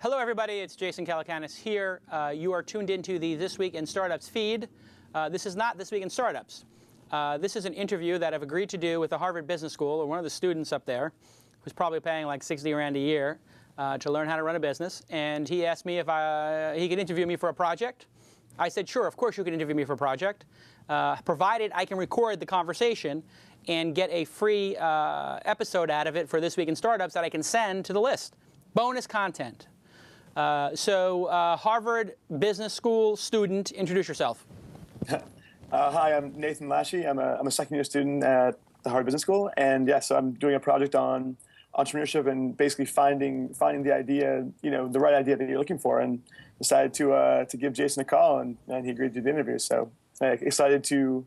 Hello, everybody. It's Jason Calacanis here. You are tuned into the This Week in Startups feed. This is not This Week in Startups. This is an interview that I've agreed to do with the Harvard Business School, or one of the students up there, who's probably paying like 60 grand a year to learn how to run a business. And he asked me if he could interview me for a project. I said, sure, of course you can interview me for a project, provided I can record the conversation and get a free episode out of it for This Week in Startups that I can send to the list. Bonus content. Harvard Business School student, introduce yourself. Hi, I'm Nathan Lasche. I'm a second-year student at the Harvard Business School, and yeah, so I'm doing a project on entrepreneurship and basically finding the idea, the right idea that you're looking for, and decided to give Jason a call, and he agreed to do the interview. So excited to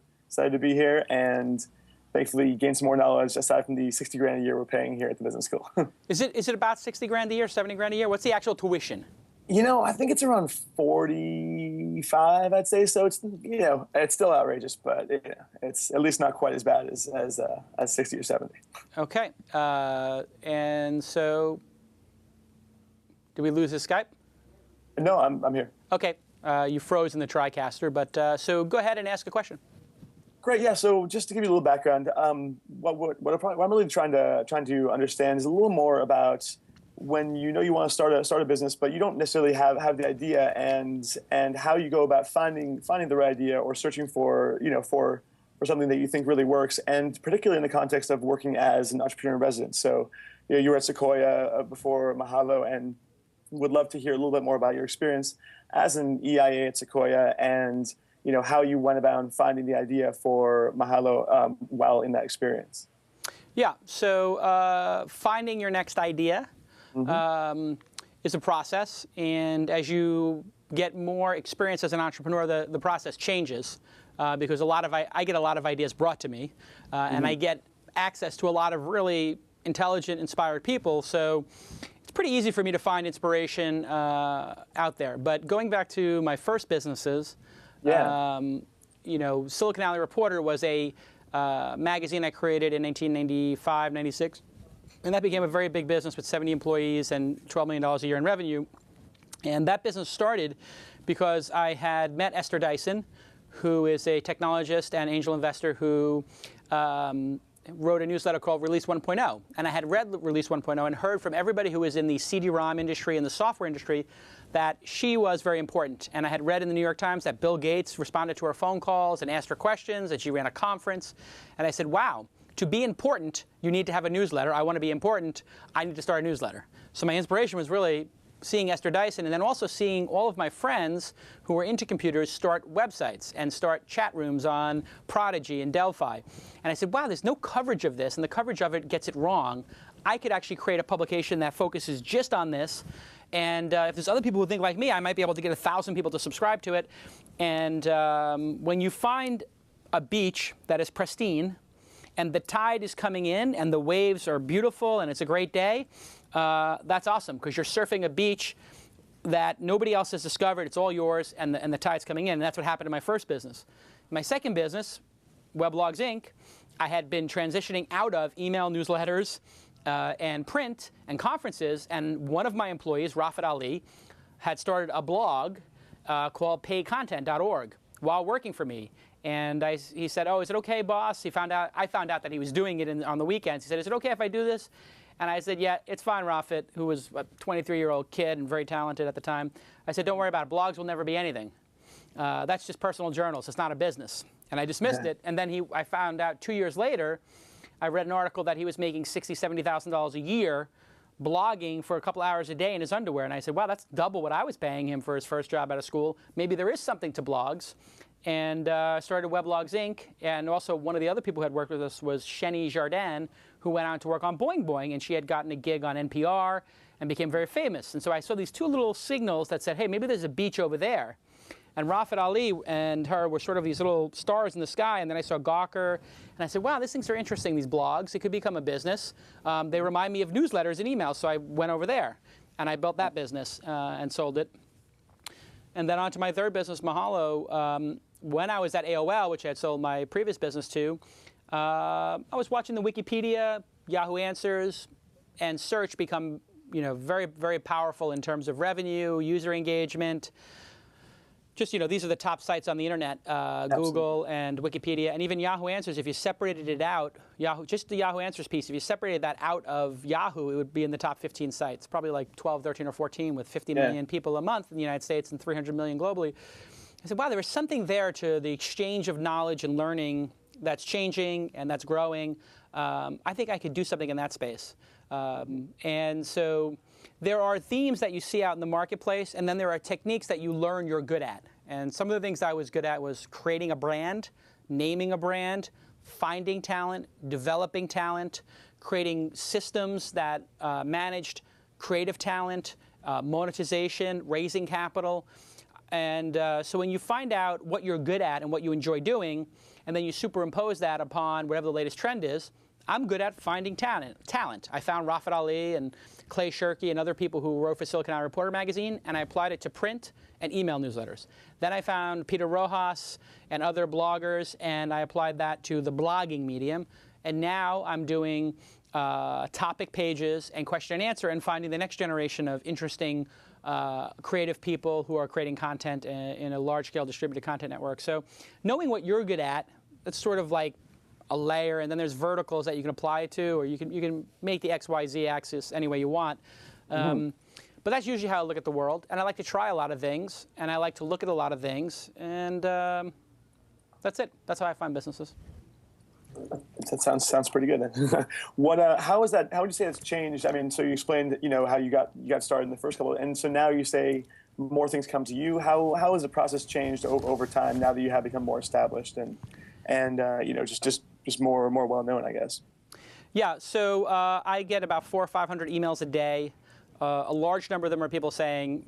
be here, and thankfully gain some more knowledge aside from the 60 grand a year we're paying here at the business school. Is it about 60 grand a year, 70 grand a year? What's the actual tuition? I think it's around 45, I'd say. So it's it's still outrageous, but it's at least not quite as bad as 60 or 70. Okay, and so did we lose his Skype? No, I'm here. Okay, you froze in the TriCaster, but so go ahead and ask a question. Great, yeah. So just to give you a little background, what I'm really trying to understand is a little more about when you want to start a business, but you don't necessarily have the idea, and how you go about finding the right idea or searching for something that you think really works, and particularly in the context of working as an entrepreneur in residence. So you were at Sequoia before Mahalo, and would love to hear a little bit more about your experience as an EIA at Sequoia, and how you went about finding the idea for Mahalo while in that experience. Yeah, so finding your next idea is a process, and as you get more experience as an entrepreneur, the process changes because I get a lot of ideas brought to me, and I get access to a lot of really intelligent, inspired people, so it's pretty easy for me to find inspiration out there. But going back to my first businesses, Silicon Valley Reporter was a magazine I created in 1995, 96. And that became a very big business with 70 employees and $12 million a year in revenue. And that business started because I had met Esther Dyson, who is a technologist and angel investor who wrote a newsletter called Release 1.0. And I had read Release 1.0 and heard from everybody who was in the CD-ROM industry and the software industry that she was very important. And I had read in the New York Times that Bill Gates responded to her phone calls and asked her questions, and she ran a conference. And I said, wow, to be important, you need to have a newsletter. I want to be important. I need to start a newsletter. So my inspiration was really seeing Esther Dyson, and then also seeing all of my friends who were into computers start websites and start chat rooms on Prodigy and Delphi. And I said, wow, there's no coverage of this, and the coverage of it gets it wrong. I could actually create a publication that focuses just on this. And if there's other people who think like me, I might be able to get 1,000 people to subscribe to it. And when you find a beach that is pristine, and the tide is coming in, and the waves are beautiful, and it's a great day, that's awesome, because you're surfing a beach that nobody else has discovered. It's all yours, and the tide's coming in. And that's what happened in my first business. My second business, Weblogs Inc., I had been transitioning out of email newsletters and print and conferences, and one of my employees, Rafat Ali, had started a blog called paidcontent.org while working for me. And he said, oh, is it okay, boss? I found out that he was doing it on the weekends. He said, is it okay if I do this? And I said, yeah, it's fine, Rafat, who was a 23-year-old kid and very talented at the time. I said, don't worry about it. Blogs will never be anything. That's just personal journals. It's not a business. And I dismissed it. And then I found out 2 years later, I read an article that he was making $60,000, $70,000 a year blogging for a couple hours a day in his underwear. And I said, wow, that's double what I was paying him for his first job out of school. Maybe there is something to blogs. And started Weblogs Inc. And also one of the other people who had worked with us was Sheni Jardin, who went on to work on Boing Boing, and she had gotten a gig on NPR and became very famous. And so I saw these two little signals that said, hey, maybe there's a beach over there. And Rafat Ali and her were sort of these little stars in the sky. And then I saw Gawker, and I said, wow, these things are interesting, these blogs. It could become a business. They remind me of newsletters and emails, so I went over there. And I built that business and sold it. And then on to my third business, Mahalo. When I was at AOL, which I had sold my previous business to, I was watching the Wikipedia, Yahoo Answers, and search become very, very powerful in terms of revenue, user engagement. Just, these are the top sites on the internet, Google and Wikipedia, and even Yahoo Answers. If you separated it out, just the Yahoo Answers piece, if you separated that out of Yahoo, it would be in the top 15 sites, probably like 12, 13, or 14 with 50 million people a month in the United States and 300 million globally. I said, wow, there was something there to the exchange of knowledge and learning that's changing and that's growing. I think I could do something in that space. And so there are themes that you see out in the marketplace, and then there are techniques that you learn you're good at. And some of the things I was good at was creating a brand, naming a brand, finding talent, developing talent, creating systems that managed creative talent, monetization, raising capital. And so when you find out what you're good at and what you enjoy doing, and then you superimpose that upon whatever the latest trend is, I'm good at finding talent. I found Rafat Ali and Clay Shirky and other people who wrote for Silicon Valley Reporter magazine, and I applied it to print and email newsletters. Then I found Peter Rojas and other bloggers, and I applied that to the blogging medium. And now I'm doing topic pages and question and answer and finding the next generation of interesting creative people who are creating content in a large-scale distributed content network. So knowing what you're good at, it's sort of like a layer, and then there's verticals that you can apply it to, or you can make the XYZ axis any way you want. But that's usually how I look at the world, and I like to try a lot of things, and I like to look at a lot of things, and that's it. That's how I find businesses. That sounds pretty good. How is that? How would you say it's changed? I mean, so you explained, how you got started in the first couple, and so now you say more things come to you. How has the process changed over time now that you have become more established and just more well known, I guess? Yeah. So I get about 400 or 500 emails a day. A large number of them are people saying,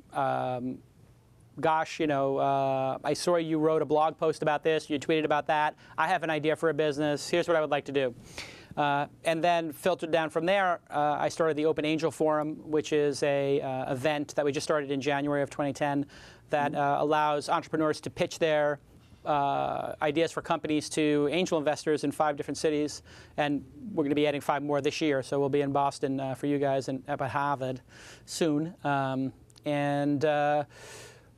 gosh, I saw you wrote a blog post about this, you tweeted about that, I have an idea for a business, here's what I would like to do. And then filtered down from there, I started the Open Angel Forum, which is a event that we just started in January of 2010 that allows entrepreneurs to pitch their ideas for companies to angel investors in 5 different cities, and we're going to be adding 5 more this year. So we'll be in Boston for you guys and up at Harvard soon,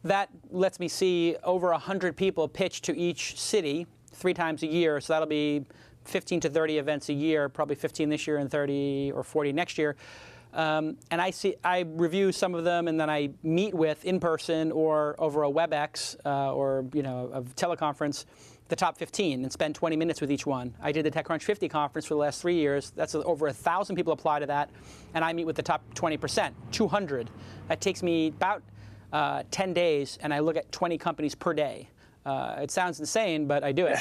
that lets me see over 100 people pitch to each city 3 times a year. So that'll be 15 to 30 events a year, probably 15 this year and 30 or 40 next year. And I review some of them, and then I meet with in person or over a WebEx or a teleconference the top 15 and spend 20 minutes with each one. I did the TechCrunch 50 conference for the last 3 years. That's over 1,000 people apply to that, and I meet with the top 20%, 200. That takes me about 10 days, and I look at 20 companies per day. It sounds insane, but I do it.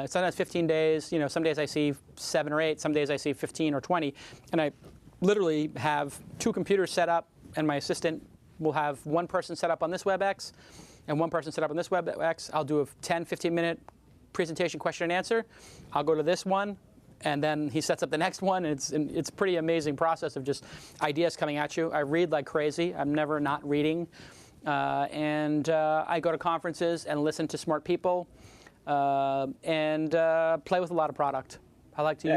Sometimes 15 days. Some days I see 7 or 8. Some days I see 15 or 20, and I literally have 2 computers set up, and my assistant will have one person set up on this WebEx and one person set up on this WebEx. I'll do a 10, 15-minute presentation, question and answer. I'll go to this one, and then he sets up the next one. And it's a pretty amazing process of just ideas coming at you. I read like crazy. I'm never not reading. And I go to conferences and listen to smart people and play with a lot of product. I like to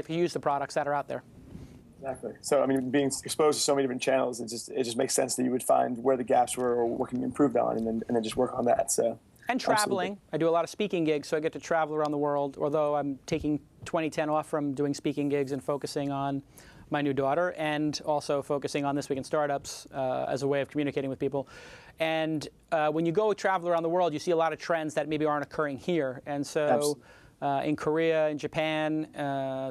use the products that are out there. Exactly. So, I mean, being exposed to so many different channels, it just makes sense that you would find where the gaps were or what can be improved on, and then just work on that. So. And traveling. Absolutely. I do a lot of speaking gigs, so I get to travel around the world, although I'm taking 2010 off from doing speaking gigs and focusing on my new daughter, and also focusing on This Week in Startups as a way of communicating with people. And when you go travel around the world, you see a lot of trends that maybe aren't occurring here. And so in Korea, in Japan,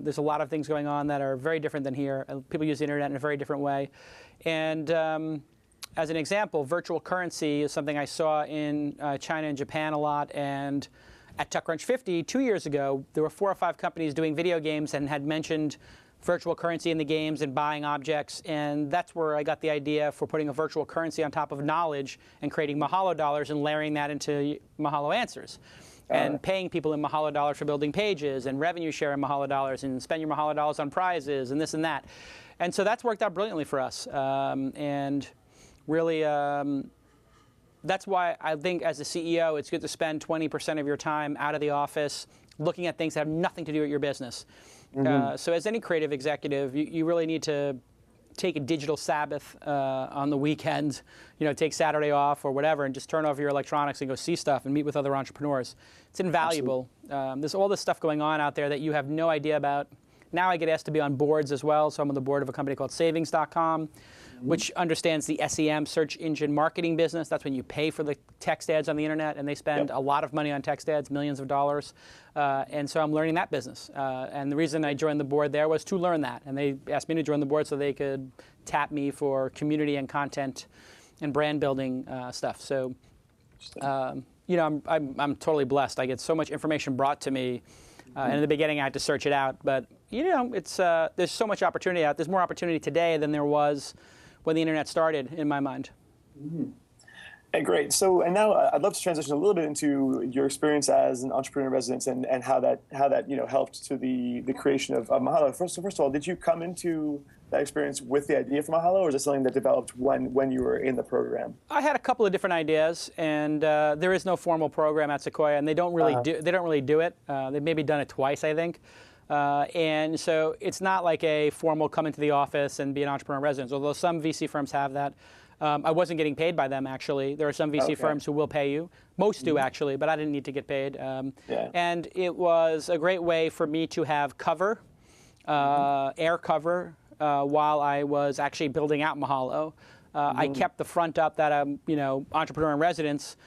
there's a lot of things going on that are very different than here. People use the internet in a very different way. And as an example, virtual currency is something I saw in China and Japan a lot. And at TechCrunch 50, 2 years ago, there were 4 or 5 companies doing video games and had mentioned virtual currency in the games and buying objects. And that's where I got the idea for putting a virtual currency on top of knowledge and creating Mahalo dollars and layering that into Mahalo answers. And paying people in Mahalo dollars for building pages, and revenue share in Mahalo dollars, and spend your Mahalo dollars on prizes, and this and that. And so that's worked out brilliantly for us. And really, that's why I think as a CEO, it's good to spend 20% of your time out of the office looking at things that have nothing to do with your business. So as any creative executive, you really need to take a digital Sabbath on the weekend, take Saturday off or whatever, and just turn off your electronics and go see stuff and meet with other entrepreneurs. It's invaluable. There's all this stuff going on out there that you have no idea about. Now I get asked to be on boards as well, so I'm on the board of a company called Savings.com, which understands the SEM, search engine marketing business. That's when you pay for the text ads on the internet, and they spend a lot of money on text ads, millions of dollars. And so I'm learning that business. And the reason I joined the board there was to learn that. And they asked me to join the board so they could tap me for community and content and brand building stuff. So, I'm totally blessed. I get so much information brought to me. And in the beginning, I had to search it out. But, it's there's so much opportunity out. There's more opportunity today than there was when the internet started, in my mind. Hey, great. So, and now I'd love to transition a little bit into your experience as an entrepreneur in residence and how that helped to the creation of Mahalo. First of all, did you come into that experience with the idea for Mahalo, or is it something that developed when you were in the program? I had a couple of different ideas, and there is no formal program at Sequoia, and they don't really do it. They've maybe done it twice, I think. And so it's not like a formal come into the office and be an entrepreneur in residence, although some VC firms have that. I wasn't getting paid by them, actually. There are some VC firms who will pay you. Most do, actually, but I didn't need to get paid. And it was a great way for me to have cover, air cover, while I was actually building out Mahalo. I kept the front up that I'm, entrepreneur in residence,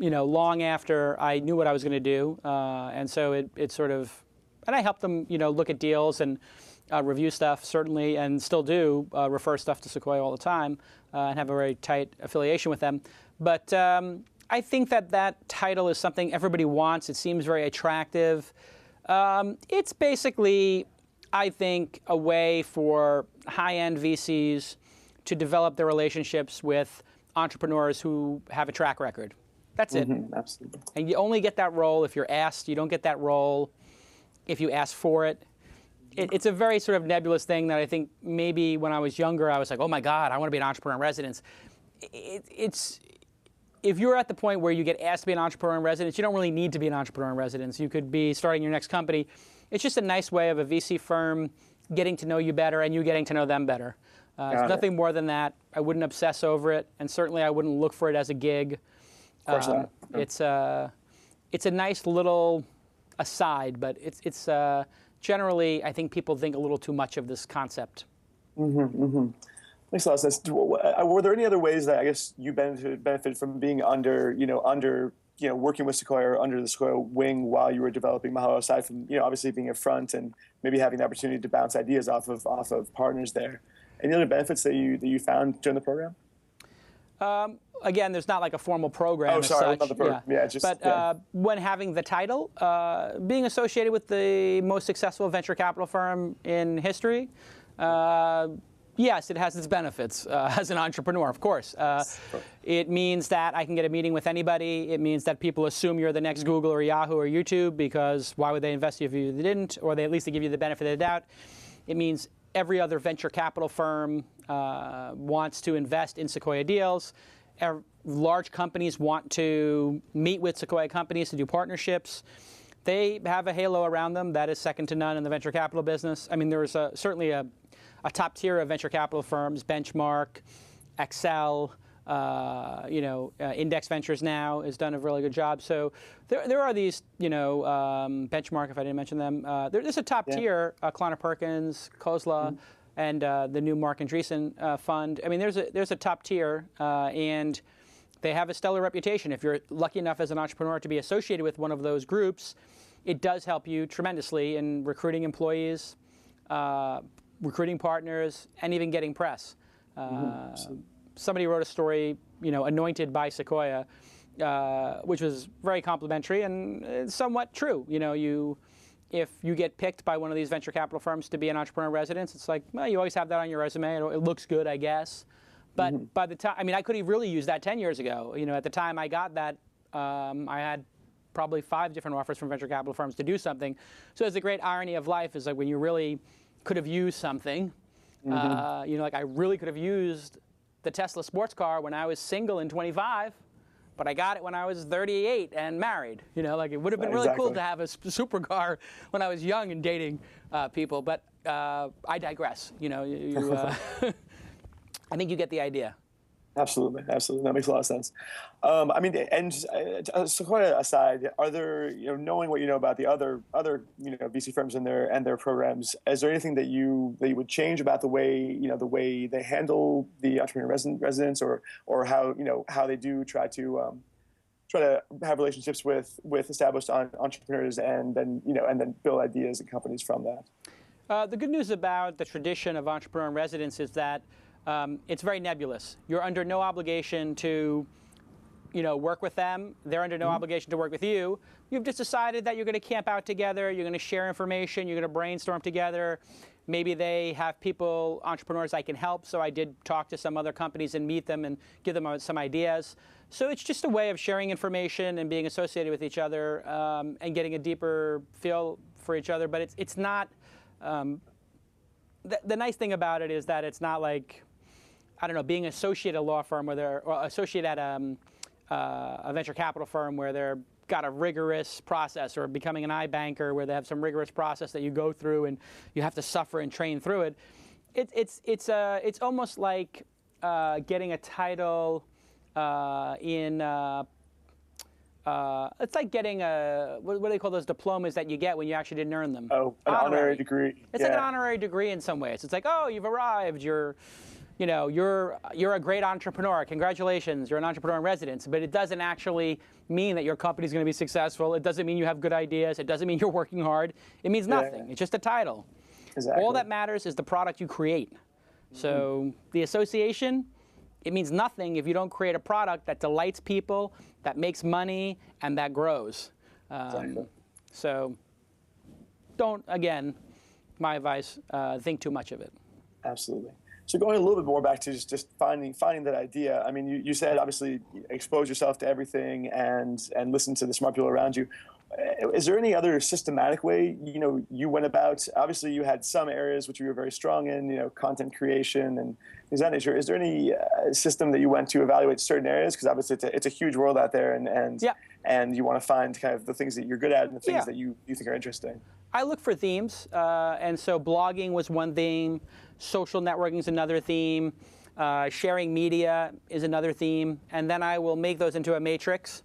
long after I knew what I was going to do. And so it sort of, and I helped them, look at deals and review stuff, certainly, and still do refer stuff to Sequoia all the time and have a very tight affiliation with them. But I think that title is something everybody wants. It seems very attractive. It's basically, I think, a way for high-end VCs to develop their relationships with entrepreneurs who have a track record. That's it. Absolutely. And you only get that role if you're asked. You don't get that role if you ask for it. It's a very sort of nebulous thing that I think maybe when I was younger, I was like, oh my God, I want to be an entrepreneur in residence. If you're at the point where you get asked to be an entrepreneur in residence, you don't really need to be an entrepreneur in residence. You could be starting your next company. It's just a nice way of a VC firm getting to know you better and you getting to know them better. It's nothing more than that. I wouldn't obsess over it, and certainly I wouldn't look for it as a gig. Of course not. It's a nice little aside, but it's generally, I think people think a little too much of this concept. Makes a lot of sense. Were there any other ways that I guess you benefited from being under working with Sequoia or under the Sequoia wing while you were developing Mahalo, aside from obviously being up front and maybe having the opportunity to bounce ideas off of partners there? Any other benefits that you found during the program? Again, there's not like a formal program. Oh, sorry, as such. not the program. But when having the title, being associated with the most successful venture capital firm in history, yes, it has its benefits as an entrepreneur, of course. It means that I can get a meeting with anybody. It means that people assume you're the next Google or Yahoo or YouTube, because why would they invest if you didn't? Or they at least give you the benefit of the doubt. It means every other venture capital firm wants to invest in Sequoia deals. Large companies want to meet with Sequoia companies to do partnerships. They have a halo around them that is second to none in the venture capital business. I mean, there's certainly a top tier of venture capital firms, Benchmark, Excel, Index Ventures now has done a really good job. So there are these, Benchmark, if I didn't mention them. There's a top tier, Kleiner Perkins, Kozla, and the new Mark Andreessen fund. I mean, there's a top tier, and they have a stellar reputation. If you're lucky enough as an entrepreneur to be associated with one of those groups, it does help you tremendously in recruiting employees, recruiting partners, and even getting press. Somebody wrote a story, anointed by Sequoia, which was very complimentary and somewhat true. If you get picked by one of these venture capital firms to be an entrepreneur in residence, it's like, well, you always have that on your resume. It looks good, I guess. But by the time, I could have really used that 10 years ago. At the time I got that, I had probably 5 different offers from venture capital firms to do something. So it's a great irony of life is like when you really could have used something, like I really could have used the Tesla sports car when I was single and 25, but I got it when I was 38 and married. It would have been really cool to have a supercar when I was young and dating people, but I digress. I think you get the idea. Absolutely, absolutely. That makes a lot of sense. I mean, and Sequoia aside, are there, knowing what you know about the other VC firms and their programs, is there anything that you would change about the way they handle the entrepreneur residents, or how they do try to have relationships with established entrepreneurs and then build ideas and companies from that? The good news about the tradition of entrepreneur in residence is that it's very nebulous. You're under no obligation to, work with them. They're under no obligation to work with you. You've just decided that you're going to camp out together. You're going to share information. You're going to brainstorm together. Maybe they have people, entrepreneurs I can help. So I did talk to some other companies and meet them and give them some ideas. So it's just a way of sharing information and being associated with each other and getting a deeper feel for each other. But it's not. The nice thing about it is that it's not like, I don't know, being associate at a law firm or associate at a venture capital firm where they're got a rigorous process, or becoming an iBanker where they have some rigorous process that you go through and you have to suffer and train through it. It's almost like getting a title it's like getting what do they call those diplomas that you get when you actually didn't earn them? Oh, an honorary degree. It's like an honorary degree in some ways. It's like, oh, you've arrived. You're a great entrepreneur. Congratulations, you're an entrepreneur in residence. But it doesn't actually mean that your company's going to be successful. It doesn't mean you have good ideas. It doesn't mean you're working hard. It means nothing. Yeah. It's just a title. Exactly. All that matters is the product you create. So the association, it means nothing if you don't create a product that delights people, that makes money, and that grows. Exactly. So don't, again, my advice, think too much of it. Absolutely. So going a little bit more back to just finding that idea. I mean, you said obviously expose yourself to everything and listen to the smart people around you. Is there any other systematic way you went about? Obviously, you had some areas which you were very strong in, content creation and things of that nature. Is there any system that you went to evaluate certain areas? Because obviously it's a huge world out there, and you want to find kind of the things that you're good at and the things that you think are interesting. I look for themes, and so blogging was one theme, social networking is another theme, sharing media is another theme, and then I will make those into a matrix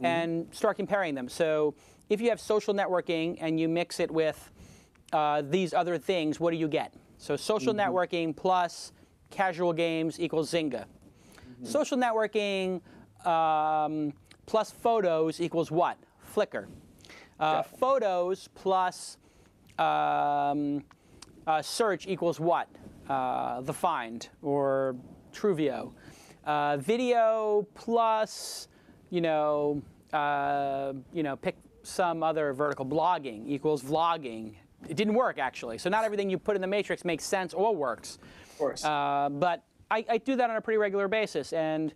and start comparing them. So if you have social networking and you mix it with these other things, what do you get? So social networking plus casual games equals Zynga. Social networking plus photos equals what? Flickr. Photos plus search equals what? The Find or Truvio. Video plus, pick some other vertical, blogging equals vlogging. It didn't work, actually. So not everything you put in the matrix makes sense or works. Of course. But I do that on a pretty regular basis. And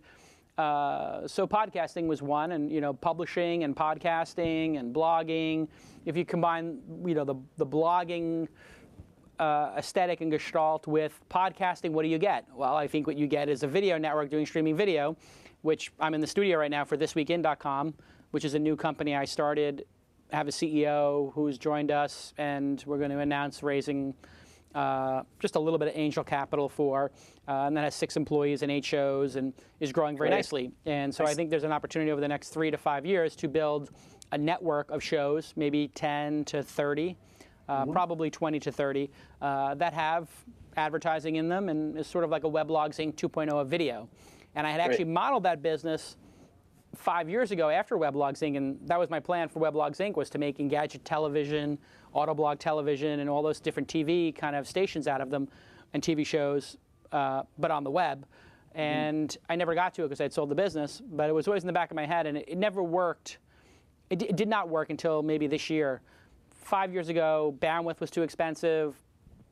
so podcasting was one, and publishing and podcasting and blogging. If you combine the blogging aesthetic and gestalt with podcasting, what do you get? Well, I think what you get is a video network doing streaming video, which I'm in the studio right now for thisweekin.com, which is a new company I started. I have a CEO who's joined us, and we're going to announce raising just a little bit of angel capital for, and that has 6 employees and 8 shows and is growing very nicely. And so I think there's an opportunity over the next 3 to 5 years to build a network of shows, maybe 10 to 30, probably 20 to 30, that have advertising in them and is sort of like a Weblog Inc. 2.0 of video. And I had actually modeled that business 5 years ago after Weblogs Inc., and that was my plan for Weblogs Inc., was to make Engadget television, Autoblog television, and all those different TV kind of stations out of them, and TV shows, but on the web. And I never got to it because I'd sold the business, but it was always in the back of my head, and it never worked. It did not work until maybe this year. 5 years ago, bandwidth was too expensive,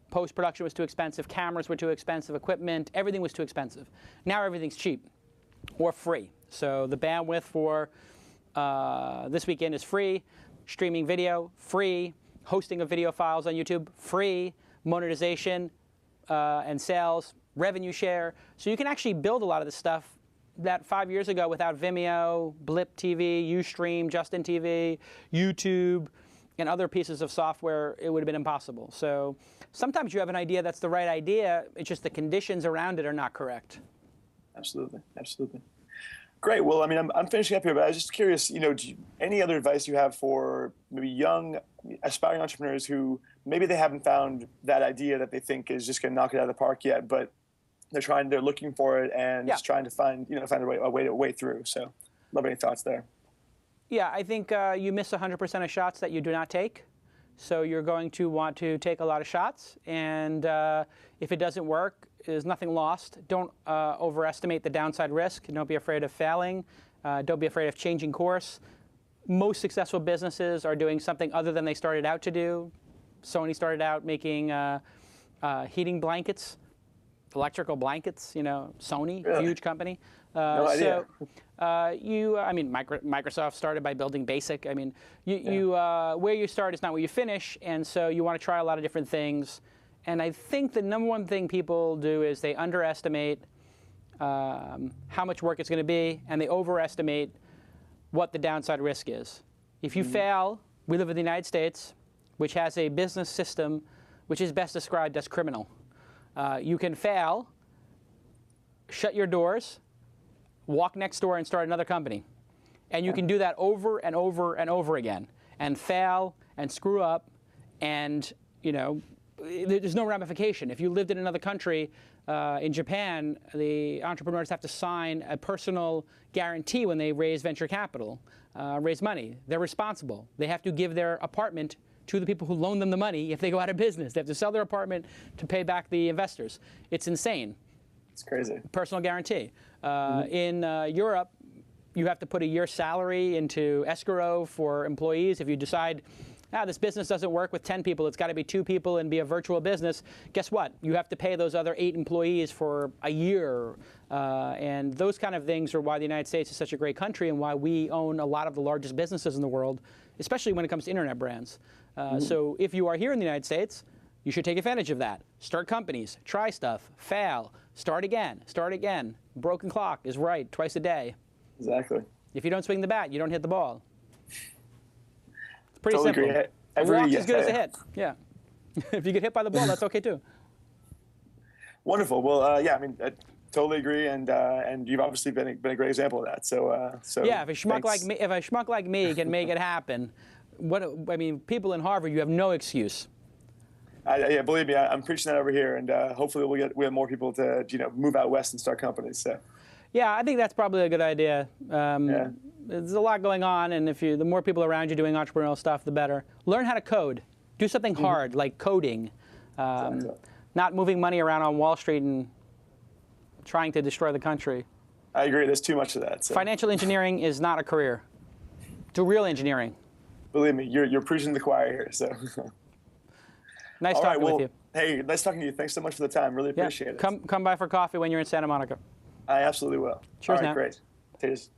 post-production was too expensive, cameras were too expensive, equipment, everything was too expensive. Now everything's cheap or free. So the bandwidth for This Weekend is free, streaming video, free, hosting of video files on YouTube, free, monetization and sales, revenue share. So you can actually build a lot of this stuff that 5 years ago without Vimeo, Blip TV, Ustream, Justin TV, YouTube, and other pieces of software, it would have been impossible. So sometimes you have an idea that's the right idea, it's just the conditions around it are not correct. Absolutely, absolutely. Great. Well, I mean, I'm finishing up here, but I was just curious, any other advice you have for maybe young, aspiring entrepreneurs who maybe they haven't found that idea that they think is just going to knock it out of the park yet, but they're looking for it and just trying to find a way through. So, love any thoughts there. Yeah, I think you miss 100% of shots that you do not take. So you're going to want to take a lot of shots, and if it doesn't work, there's nothing lost. Don't overestimate the downside risk. Don't be afraid of failing. Don't be afraid of changing course. Most successful businesses are doing something other than they started out to do. Sony started out making heating blankets, electrical blankets. Sony, really? Huge company. No idea. Microsoft started by building BASIC. Where you start is not where you finish, and so you want to try a lot of different things. And I think the number one thing people do is they underestimate how much work it's going to be, and they overestimate what the downside risk is. If you fail, we live in the United States, which has a business system which is best described as criminal. You can fail, shut your doors, walk next door and start another company. And you can do that over and over and over again, and fail and screw up, and there's no ramification. If you lived in another country, in Japan, the entrepreneurs have to sign a personal guarantee when they raise venture capital, raise money. They're responsible. They have to give their apartment to the people who loan them the money if they go out of business. They have to sell their apartment to pay back the investors. It's insane. It's crazy. Personal guarantee. In Europe, you have to put a year's salary into escrow for employees. If you decide, this business doesn't work with 10 people, it's got to be 2 people and be a virtual business, guess what? You have to pay those other 8 employees for a year. And those kind of things are why the United States is such a great country and why we own a lot of the largest businesses in the world, especially when it comes to internet brands. So if you are here in the United States, you should take advantage of that. Start companies, try stuff, fail, start again, start again. Broken clock is right twice a day. Exactly. If you don't swing the bat, you don't hit the ball. It's pretty totally simple. Agree. A walk's as good as a hit. Yeah. If you get hit by the ball, that's okay too. Wonderful. Well, I totally agree, and you've obviously been a great example of that. So yeah, if a schmuck like me can make it happen, people in Harvard, you have no excuse. Believe me, I'm preaching that over here, and hopefully we have more people to move out west and start companies. So. Yeah, I think that's probably a good idea. There's a lot going on, and the more people around you doing entrepreneurial stuff, the better. Learn how to code. Do something hard, like coding. Not moving money around on Wall Street and trying to destroy the country. I agree. There's too much of that. So. Financial engineering is not a career. Do real engineering. Believe me, you're preaching to the choir here. So. Nice talking with you. Hey, nice talking to you. Thanks so much for the time. Really appreciate it. Come by for coffee when you're in Santa Monica. I absolutely will. Cheers All right, now. great. Cheers.